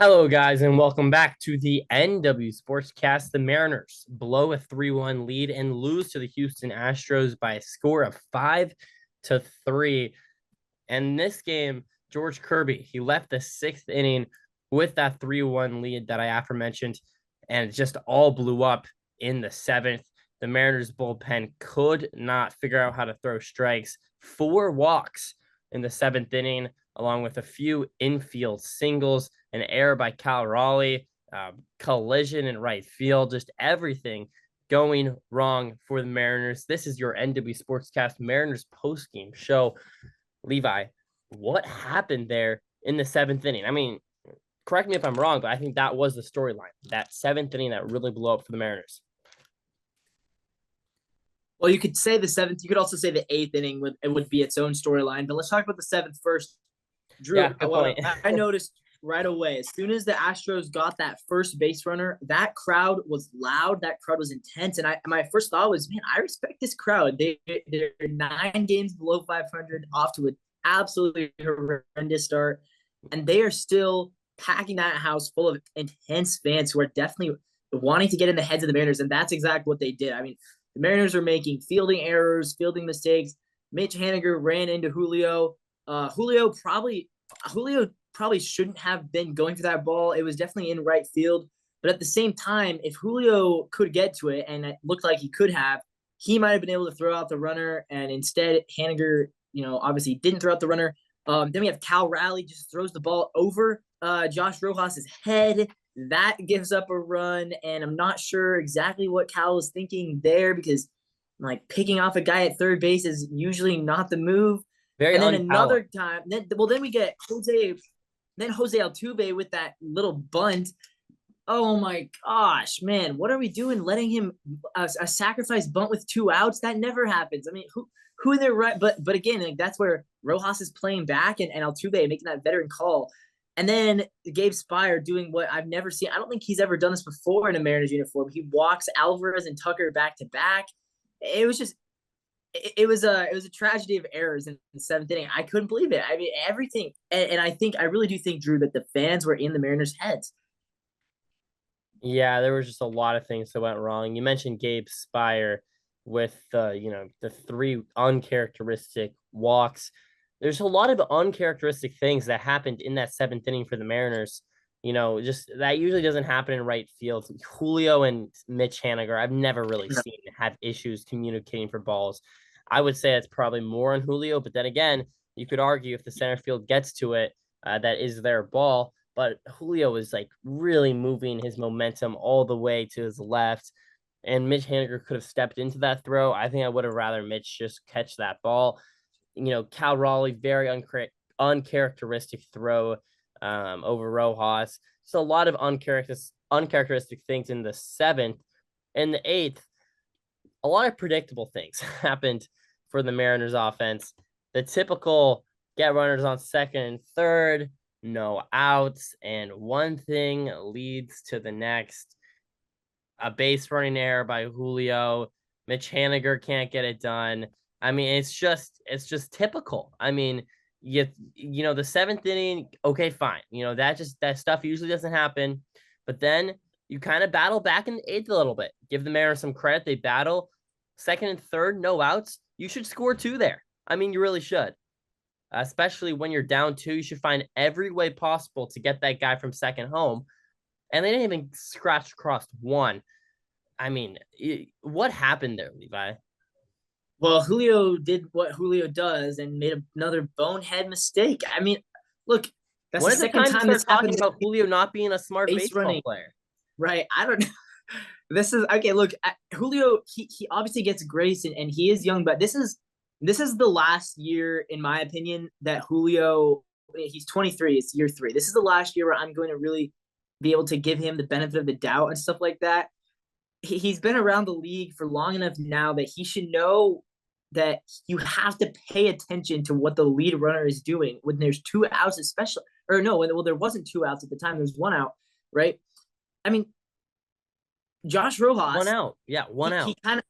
Hello, guys, and welcome back to the NW Sportscast. The Mariners blow a 3-1 lead and lose to the Houston Astros by a score of 5-3. And in this game, George Kirby, he left the sixth inning with that 3-1 lead that I aforementioned, and it just all blew up in the seventh. The Mariners bullpen could not figure out how to throw strikes. 4 walks in the seventh inning, along with a few infield singles, an error by Cal Raleigh, collision in right field, just everything going wrong for the Mariners. This is your NW Sportscast Mariners postgame show. Levi, what happened there in the seventh inning? I mean, correct me if I'm wrong, but I think that was the storyline. That seventh inning that really blew up for the Mariners. Well, you could say the seventh. You could also say the eighth inning would be its own storyline. But let's talk about the seventh first. Drew, Yeah, good point. I noticed right away, as soon as the Astros got that first base runner, that crowd was loud. That crowd was intense. And my first thought was, man, I respect this crowd. They're 9 games below 500, off to an absolutely horrendous start. And they are still packing that house full of intense fans who are definitely wanting to get in the heads of the Mariners. And that's exactly what they did. I mean, the Mariners are making fielding errors, fielding mistakes. Mitch Haniger ran into Julio. Julio probably shouldn't have been going for that ball. It was definitely in right field. But at the same time, if Julio could get to it, and it looked like he could have, he might have been able to throw out the runner. And instead, Haniger, obviously didn't throw out the runner. Then we have Cal Raleigh just throws the ball over Josh Rojas's head. That gives up a run, and I'm not sure exactly what Cal was thinking there because, like, picking off a guy at third base is usually not the move. Very And then unpowered. another time, then we get Jose Altuve with that little bunt. Oh my gosh, man, what are we doing? Letting him a sacrifice bunt with 2 outs? That never happens. I mean, who they're right, but again, like, that's where Rojas is playing back and Altuve making that veteran call. And then Gabe Spire doing what I've never seen. I don't think he's ever done this before in a Mariners uniform. He walks Alvarez and Tucker back to back. It was just, it was a tragedy of errors in the seventh inning. I couldn't believe it. I mean, everything, and I really do think, Drew, that the fans were in the Mariners' heads. Yeah, there was just a lot of things that went wrong. You mentioned Gabe Spire with the 3 uncharacteristic walks. There's a lot of uncharacteristic things that happened in that seventh inning for the Mariners. Just that usually doesn't happen in right field. Julio and Mitch Haniger, I've never really seen have issues communicating for balls. I would say it's probably more on Julio, but then again, you could argue if the center field gets to it, that is their ball. But Julio is like really moving his momentum all the way to his left. And Mitch Haniger could have stepped into that throw. I think I would have rather Mitch just catch that ball. Cal Raleigh, very uncharacteristic throw over Rojas. So a lot of uncharacteristic things in the seventh. In the eighth, a lot of predictable things happened for the Mariners offense. The typical get runners on second and third, no outs, and one thing leads to the next. A base running error by Julio. Mitch Haniger can't get it done. I mean, it's just typical. I mean, the seventh inning, okay, fine. That stuff usually doesn't happen. But then you kind of battle back in the eighth a little bit. Give the Mariners some credit. They battle second and third, no outs. You should score 2 there. I mean, you really should. Especially when you're down 2, you should find every way possible to get that guy from second home. And they didn't even scratch across 1. I mean, what happened there, Levi? Well, Julio did what Julio does and made another bonehead mistake. I mean, look, that's When the is the second time time to this start happened. talking about Julio not being a smart Base baseball running. player? Right. I don't know. This is okay. Look, Julio, he obviously gets grace and he is young, but this is the last year, in my opinion, that Julio, he's 23, it's year 3. This is the last year where I'm going to really be able to give him the benefit of the doubt and stuff like that. He's been around the league for long enough now that he should know that you have to pay attention to what the lead runner is doing when there's 2 outs, especially, or no, well, there wasn't 2 outs at the time. There was 1 out, right? I mean, Josh Rojas, 1 out. Yeah, 1 out. He kind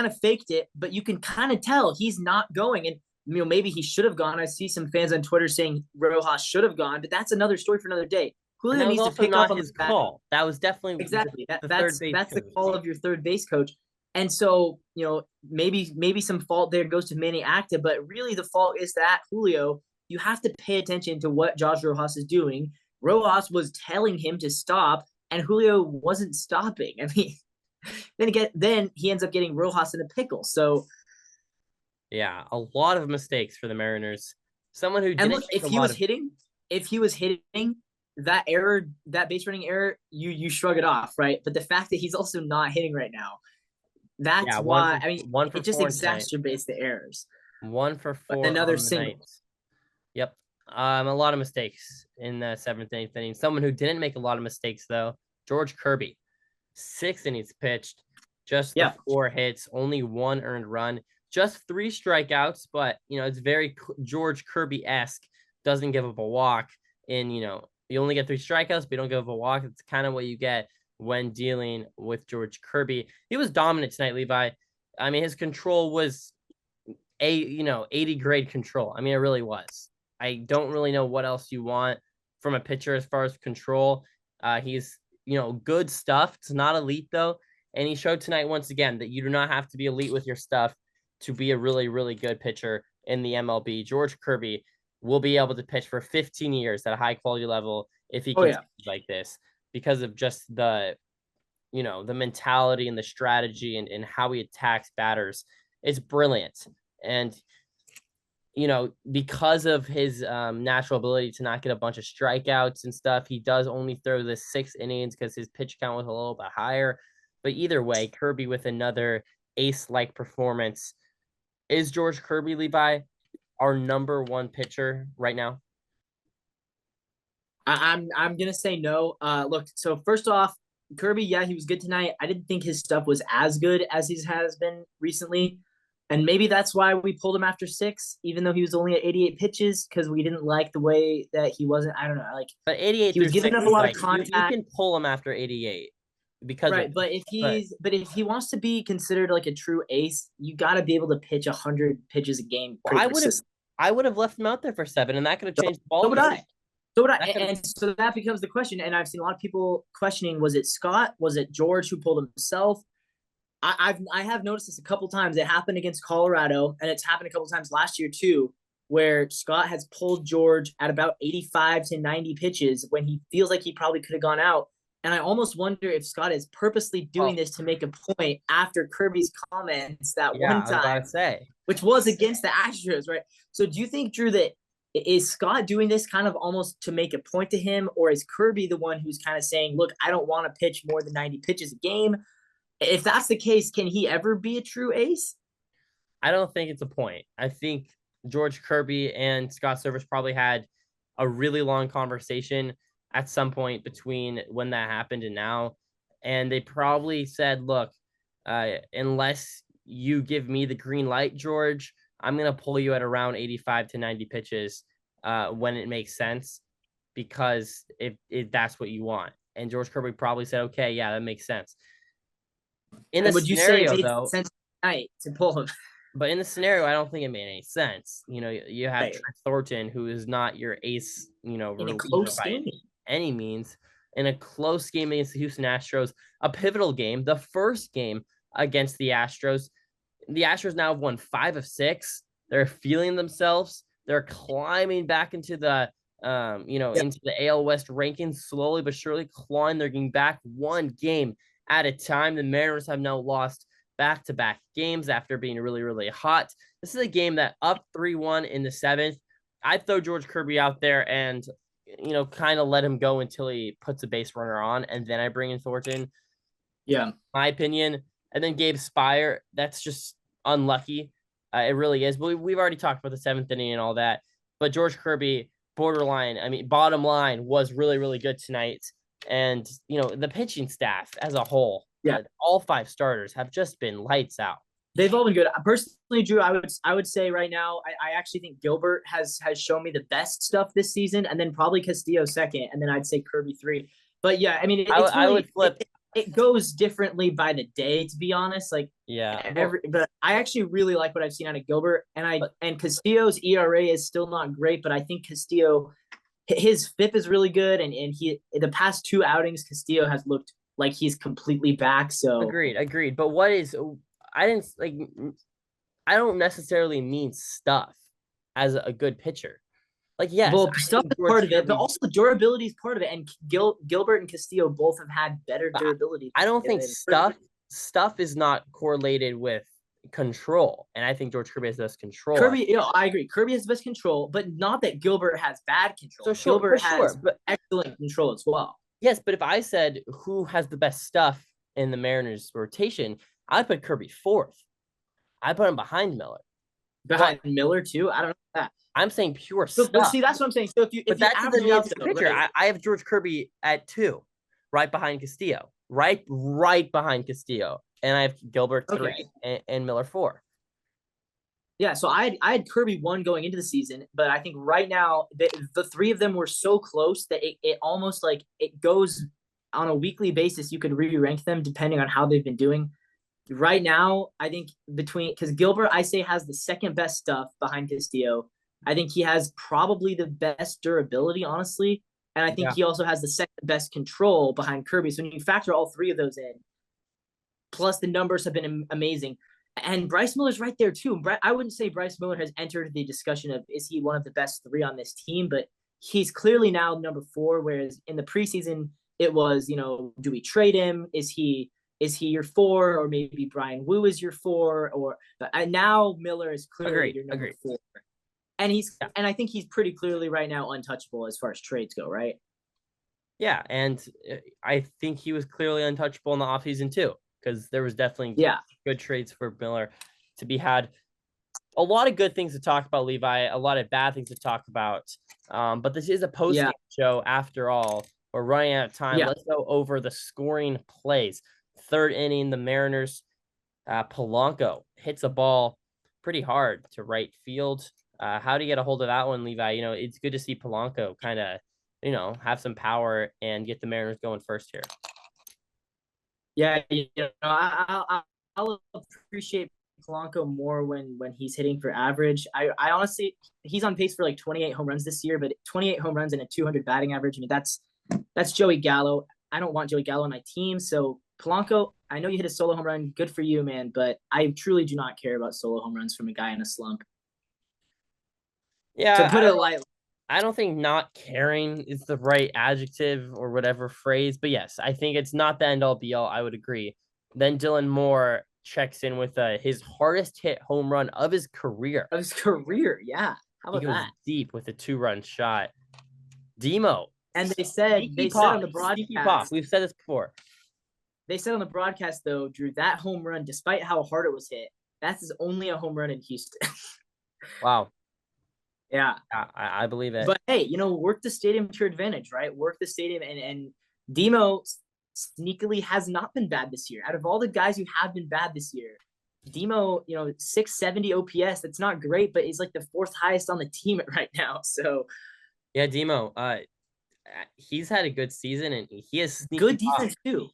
of faked it, but you can kind of tell he's not going. And maybe he should have gone. I see some fans on Twitter saying Rojas should have gone, but that's another story for another day. And Julio that was needs to also pick up not on the his fact. call. That was definitely Exactly. the third That's base that's the coach. call of your third base coach. And so, maybe some fault there goes to Manny Acta, but really the fault is that Julio, you have to pay attention to what Josh Rojas is doing. Rojas was telling him to stop, and Julio wasn't stopping. I mean, then he ends up getting Rojas in a pickle. So, Yeah, a lot of mistakes for the Mariners. Someone who and didn't look, make a lot of if he was hitting that error, that base running error, you shrug it off, right? But the fact that he's also not hitting right now, that's yeah, one why for I mean one for it just four tonight. exacerbates the errors. 1 for 4 Another on the single. night. Yep. A lot of mistakes in the seventh and eighth inning. Someone who didn't make a lot of mistakes though, George Kirby. 6 innings pitched, just the Yeah. 4 hits, only 1 earned run, just 3 strikeouts. But it's very George Kirby-esque. Doesn't give up a walk. And you only get 3 strikeouts, but you don't give up a walk. It's kind of what you get when dealing with George Kirby. He was dominant tonight, Levi. I mean, his control was 80 grade control. I mean, it really was. I don't really know what else you want from a pitcher as far as control. He's good stuff. It's not elite though, and he showed tonight once again that you do not have to be elite with your stuff to be a really really good pitcher in the MLB. George Kirby will be able to pitch for 15 years at a high quality level if he Oh continues yeah. like this because of just the mentality and the strategy and how he attacks batters. It's brilliant. And because of his natural ability to not get a bunch of strikeouts and stuff, he does only throw the 6 innings because his pitch count was a little bit higher. But either way, Kirby with another ace-like performance. Is George Kirby, Levi, our number one pitcher right now? I'm gonna say no. Look, so first off, Kirby, yeah, he was good tonight. I didn't think his stuff was as good as he has been recently. And maybe that's why we pulled him after 6, even though he was only at 88 pitches, because we didn't like the way that he wasn't. I don't know, like But 88 he was through giving 6 up a is lot of like you contact. can pull him after 88 because of Right, but but if he wants to be considered like a true ace, you got to be able to pitch 100 pitches a game well, pretty consistently. I would have left him out there for 7, and that could have So, changed the ball so would game. I. So would I. That could have And so that becomes the question. And I've seen a lot of people questioning: was it Scott? Was it George who pulled himself? I have noticed this a couple times. It happened against Colorado, and it's happened a couple times last year too, where Scott has pulled George at about 85 to 90 pitches when he feels like he probably could have gone out. And I almost wonder if Scott is purposely doing well, this to make a point after Kirby's comments that yeah, one I was about to time, say. which was against the Astros, right? So do you think, Drew, that is Scott doing this kind of almost to make a point to him, or is Kirby the one who's kind of saying, look, I don't want to pitch more than 90 pitches a game? If that's the case, can he ever be a true ace? I don't think it's a point. I think George Kirby and Scott Service probably had a really long conversation at some point between when that happened and now. And they probably said, look, unless you give me the green light, George, I'm going to pull you at around 85 to 90 pitches when it makes sense because if that's what you want. And George Kirby probably said, okay, yeah, that makes sense. In the And would you say it scenario, made though, sense tonight to pull him? but in the scenario, I don't think it made any sense. You have Right. Trent Thornton, who is not your ace, In a reliever close by game. any means, in a close game against the Houston Astros, a pivotal game, the first game against the Astros. The Astros now have won 5 of 6. They're feeling themselves. They're climbing back into the into the AL West rankings slowly but surely, clawing. They're getting back one game at a time. The Mariners have now lost back-to-back games after being really, really hot. This is a game that up 3-1 in the 7th. I'd throw George Kirby out there and, kind of let him go until he puts a base runner on, and then I bring in Thornton. Yeah. My opinion. And then Gabe Spire, that's just unlucky. It really is. But we've already talked about the 7th inning and all that. But George Kirby, bottom line, was really, really good tonight. And, the pitching staff as a whole, Yeah. all 5 starters have just been lights out. They've all been good. Personally, Drew, I would say right now, I actually think Gilbert has shown me the best stuff this season, and then probably Castillo second, and then I'd say Kirby 3. But yeah, I mean, it's really, I would flip. It goes differently by the day, to be honest. Like Yeah. but I actually really like what I've seen out of Gilbert, and Castillo's ERA is still not great, but I think Castillo his FIP is really good, and he the past two outings, Castillo has looked like he's completely back. So Agreed. But what is I didn't like I don't necessarily mean stuff as a good pitcher. Like, yes, well, I stuff think is George part of it, but Kirby. also durability is part of it. And Gilbert and Castillo both have had better durability I don't think than Kirby. stuff is not correlated with control, and I think George Kirby has this control. Kirby, I agree. Kirby has the best control, but not that Gilbert has bad So control. sure, for Gilbert sure, has but excellent control as well. yes, but if I said who has the best stuff in the Mariners rotation, I'd put Kirby fourth. I put him behind Miller. But Behind Miller too, I don't know that. I'm saying pure But stuff. see, that's what I'm saying. So But if you that average doesn't it mean out it's a though, pitcher. right? I have George Kirby at 2, right behind Castillo, right behind Castillo, and I have Gilbert 3 Okay. and Miller 4. Yeah, so I had Kirby 1 going into the season, but I think right now the three of them were so close that it almost like it goes on a weekly basis. You could re-rank them depending on how they've been doing. Right now, I think because Gilbert, I say, has the second best stuff behind Castillo. I think he has probably the best durability, honestly. And I think Yeah, he also has the second best control behind Kirby. So when you factor all three of those in, plus the numbers have been amazing. And Bryce Miller's right there too. I wouldn't say Bryce Miller has entered the discussion of is he one of the best three on this team, but he's clearly now number 4. Whereas in the preseason, it was, do we trade him? Is he your 4, or maybe Brian Wu is your 4, or now Miller is clearly your number agreed. 4, and I think he's pretty clearly right now untouchable as far as trades go, right? Yeah, and I think he was clearly untouchable in the offseason too, because there was definitely Yeah, good trades for Miller to be had. A lot of good things to talk about, Levi. A lot of bad things to talk about. But this is a post-game yeah, show after all. We're running out of time. yeah. Let's go over the scoring plays. Third inning, the Mariners, Polanco hits a ball pretty hard to right field. How do you get a hold of that one, Levi? It's good to see Polanco kind of, have some power and get the Mariners going first here. Yeah, I'll appreciate Polanco more when he's hitting for average. I honestly, he's on pace for like 28 home runs this year, but 28 home runs and a 200 batting average. I mean, that's Joey Gallo. I don't want Joey Gallo on my team. So Polanco, I know you hit a solo home run. Good for you, man. But I truly do not care about solo home runs from a guy in a slump. To Yeah, put it lightly. I don't think not caring is the right adjective or whatever phrase, but yes, I think it's not the end all be all. I would agree. Then Dylan Moore checks in with his hardest hit home run of his career. Of his career, yeah. How He about goes that? deep with a 2-run shot. Demo. And they said on the broadcast, We've said this before. they said on the broadcast though, Drew, that home run, despite how hard it was hit, that's only a home run in Houston. Wow. Yeah. I believe it. But hey, work the stadium to your advantage, right? Work the stadium, and Demo sneakily has not been bad this year. Out of all the guys who have been bad this year, Demo, 670 OPS. That's not great, but he's like the 4th highest on the team right now. So yeah, Demo. He's had a good season and he has good defense too.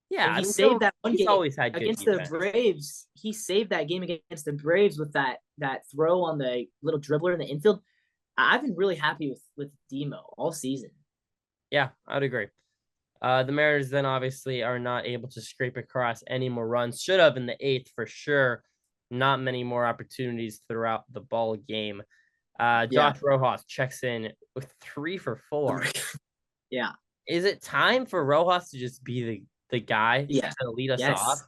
Yeah, and he saved that one he's game always had good against defense. the Braves. He saved that game against the Braves with that throw on the little dribbler in the infield. I've been really happy with Demo all season. Yeah, I would agree. The Mariners then obviously are not able to scrape across any more runs. Should have in the 8th for sure. Not many more opportunities throughout the ball game. Josh Rojas checks in with 3 for 4. Yeah. Is it time for Rojas to just be the guy to lead us off?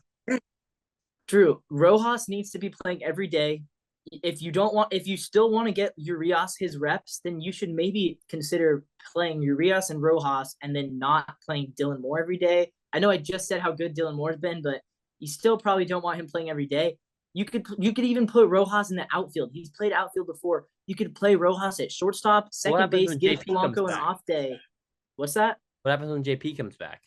Drew, Rojas needs to be playing every day. If you still want to get Urias his reps, then you should maybe consider playing Urias and Rojas and then not playing Dylan Moore every day. I know I just said how good Dylan Moore's been, but you still probably don't want him playing every day. You could even put Rojas in the outfield. He's played outfield before. You could play Rojas at shortstop, second base, give Polanco an off day. What's that? What happens when JP comes back?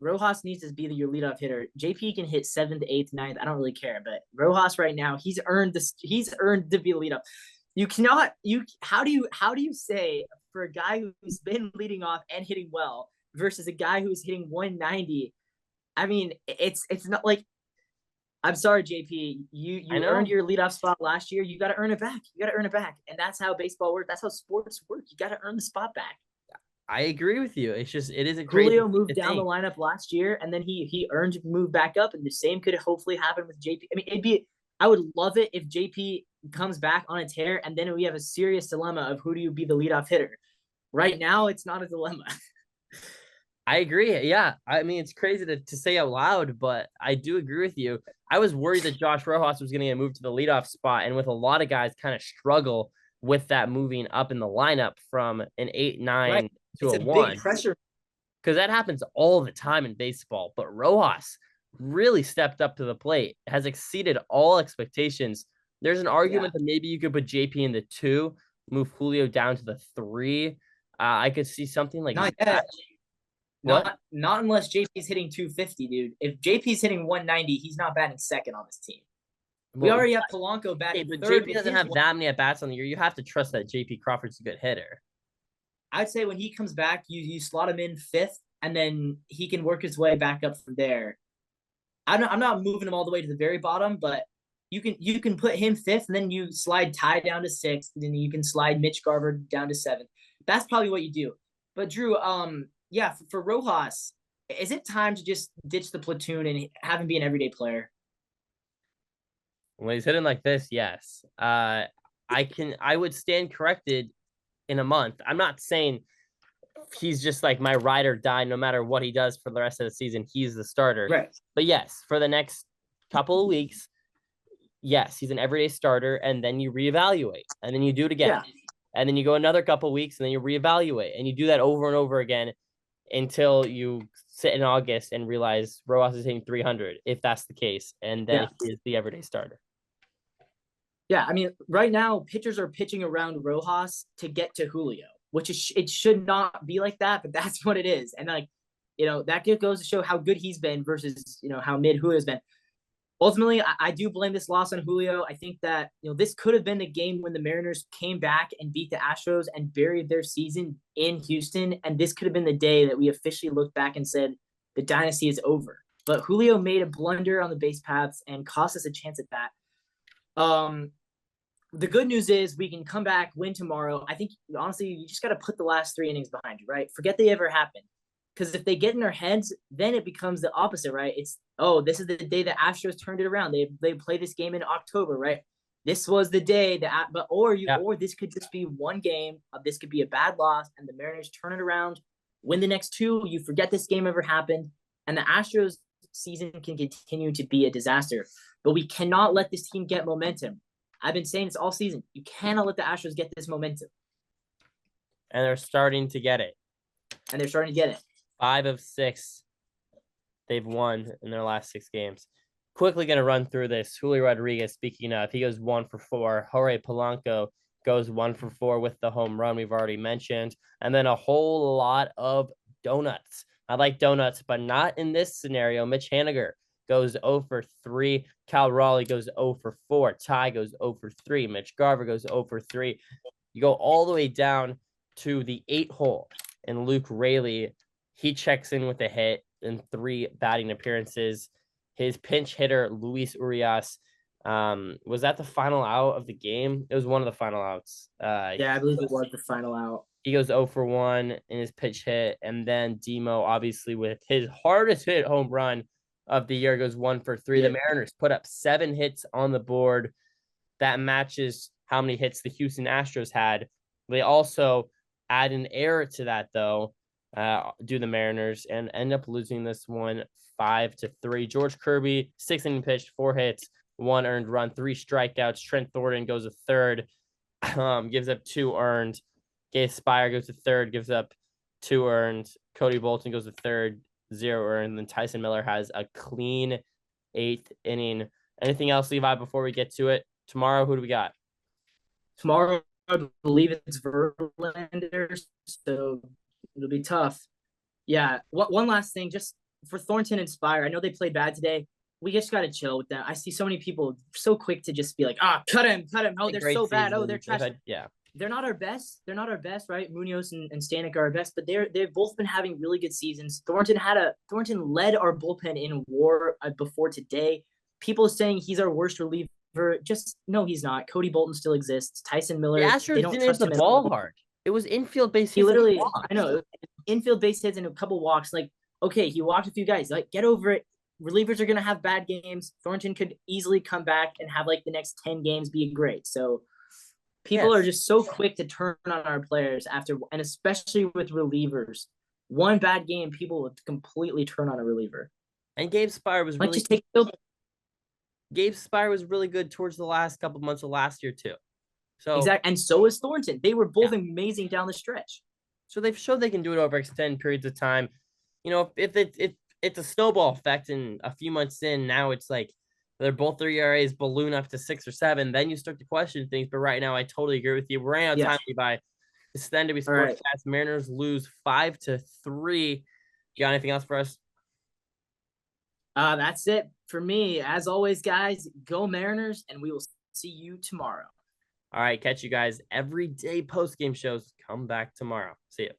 Rojas needs to be your leadoff hitter. JP can hit 7th, 8th, 9th. I don't really care, but Rojas right now, he's earned this. He's earned to be leadoff. How do you say for a guy who's been leading off and hitting well versus a guy who's hitting 190? I mean, it's not like I'm sorry, JP. I You earned know. your leadoff spot last year. You got to earn it back. You got to earn it back, and that's how baseball works. That's how sports work. You got to earn the spot back. I agree with you. It's just it is a crazy Julio thing moved to down the think. lineup last year, and then he earned to move back up, and the same could hopefully happen with JP. I mean, it'd be I would love it if JP comes back on a tear, and then we have a serious dilemma of who do you be the leadoff hitter. Right now, it's not a dilemma. I agree. Yeah. I mean, it's crazy to say out loud, but I do agree with you. I was worried that Josh Rojas was going to get moved to the leadoff spot, and with a lot of guys kind of struggle with that moving up in the lineup from an 8, Right, 9 to it's a a big 1, pressure. because that happens all the time in baseball. But Rojas really stepped up to the plate, has exceeded all expectations. There's an Yeah, argument that maybe you could put JP in the 2, move Julio down to the 3. I could see something like not that. yet. What? Not unless JP's hitting 250, dude. If JP's hitting 190, he's not batting second on this team. We Well, already have Polanco okay, batting but third JP with doesn't his have one. that many at bats on the year. You have to trust that JP Crawford's a good hitter. I'd say when he comes back, you slot him in fifth, and then he can work his way back up from there. I'm not moving him all the way to the very bottom, but you can put him fifth, and then you slide Ty down to sixth, and then you can slide Mitch Garver down to seventh. That's probably what you do. But Drew, yeah, for Rojas, is it time to just ditch the platoon and have him be an everyday player? When he's hitting like this, yes. I would stand corrected in a month. I'm not saying he's just like my ride or die no matter what he does for the rest of the season. He's the starter. Right. But yes, for the next couple of weeks, yes, he's an everyday starter, and then you reevaluate, and then you do it again. Yeah. And then you go another couple of weeks, and then you reevaluate, and you do that over and over again until you sit in August and realize Rojas is hitting 300, if that's the case, and then Yeah. he is the everyday starter. Yeah, I mean, right now pitchers are pitching around Rojas to get to Julio, which is it should not be like that, but that's what it is. And like, that goes to show how good he's been versus how mid Julio's been. Ultimately, I do blame this loss on Julio. I think that this could have been the game when the Mariners came back and beat the Astros and buried their season in Houston, and this could have been the day that we officially looked back and said the dynasty is over. But Julio made a blunder on the base paths and cost us a chance at that. The good news is we can come back, win tomorrow. I think, honestly, you just got to put the last 3 innings behind you, right? Forget they ever happened. Because if they get in their heads, then it becomes the opposite, right? It's, this is the day the Astros turned it around. They play this game in October, right? This was the day that, or this could just be one game. This could be a bad loss, and the Mariners turn it around, win the next 2. You forget this game ever happened, and the Astros season can continue to be a disaster. But we cannot let this team get momentum. I've been saying this all season. You cannot let the Astros get this momentum. And they're starting to get it. And they're starting to get it. 5 of 6 they've won in their last 6 games. Quickly going to run through this. Julio Rodriguez, speaking of, he goes 1 for 4. Jorge Polanco goes 1 for 4 with the home run we've already mentioned. And then a whole lot of donuts. I like donuts, but not in this scenario. Mitch Haniger goes 0 for 3. Cal Raleigh goes 0 for 4. Ty goes 0 for 3. Mitch Garver goes 0 for 3. You go all the way down to the 8 hole, and Luke Raley, he checks in with a hit in 3 batting appearances. His pinch hitter, Luis Urias, was that the final out of the game? It was one of the final outs. Yeah, I believe it was the final out. He goes 0 for 1 in his pitch hit. And then Demo, obviously, with his hardest hit home run of the year, goes 1 for 3. Yeah. The Mariners put up 7 hits on the board. That matches how many hits the Houston Astros had. They also add an error to that, though, do the Mariners, and end up losing this one 5-3. George Kirby, 6 inning pitched, 4 hits, 1 earned run, 3 strikeouts. Trent Thornton goes a third, gives up 2 earned. Gabe Spire goes to third, gives up 2 earned. Cody Bolton goes to third, 0 earned. And Tyson Miller has a clean 8th inning. Anything else, Levi, before we get to it? Tomorrow, who do we got? Tomorrow, I believe it's Verlander, so it'll be tough. Yeah, one last thing, just for Thornton and Spire, I know they played bad today. We just got to chill with them. I see so many people so quick to just be like, cut him. Oh, they're so bad. Oh, they're trash. Yeah. They're not our best. They're not our best, right? Munoz and Stanek are our best, but they've both been having really good seasons. Thornton led our bullpen in WAR before today. people saying he's our worst reliever. Just no, he's not. Cody Bolton still exists. Tyson The Miller, they Astros don't didn't hit trust the him at ball all. hard. It was infield base He hits and literally, I walks. know, infield base hits and a couple walks. Like, okay, he walked a few guys. Like, get over it. Relievers are gonna have bad games. Thornton could easily come back and have like the next 10 games be great. So people are Yes. just so quick to turn on our players after, and especially with relievers. One bad game, people would completely turn on a reliever. And Gabe Spire was Like, really just take good towards the last couple months of last year too. So exact, and so is Thornton. They were both amazing down the stretch. they've showed they can do it over extended periods of time. You know, if it's a snowball effect, and a few months in now it's like they're both their ERAs balloon up to 6 or 7, then you start to question things. But right now, I totally agree with you. We're running out of Yeah. time, Levi. This is the end of All right. Sportscast. Mariners lose 5-3. You got anything else for us? That's it for me. As always, guys, go Mariners, and we will see you tomorrow. All right, catch you guys every day. Post game shows come back tomorrow. See you.